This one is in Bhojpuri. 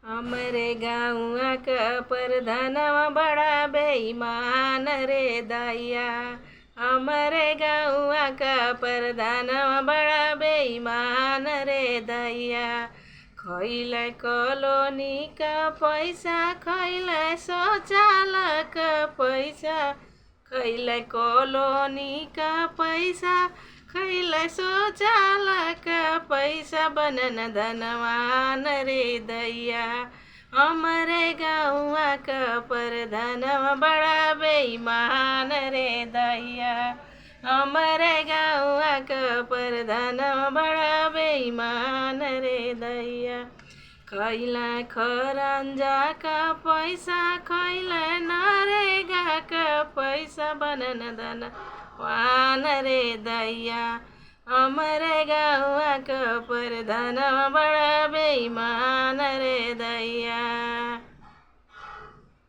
हमरे गाँवा क प्रधानवा बड़ा बेईमान रे दैया। हमरे गाँवा क प्रधानवा बड़ा बेईमान रे दैया। खइले कॉलोनी का पैसा, खइले शौचालय का पैसा, खइले कॉलोनी का पैसा, खइले शौचालय का पैसा, बनन धनवान रे दैया। हमरे गाँवा का प्रधानवा बड़ा बेईमान रे दैया। हमरे गाँवा का प्रधानवा बड़ा बेईमान रे दैया। खइले खरंजा का पैसा, खइले नरेगा का पैसा, बनन धनवान रे दैया। हमरे गाँवा का प्रधानवा बड़ा बेईमान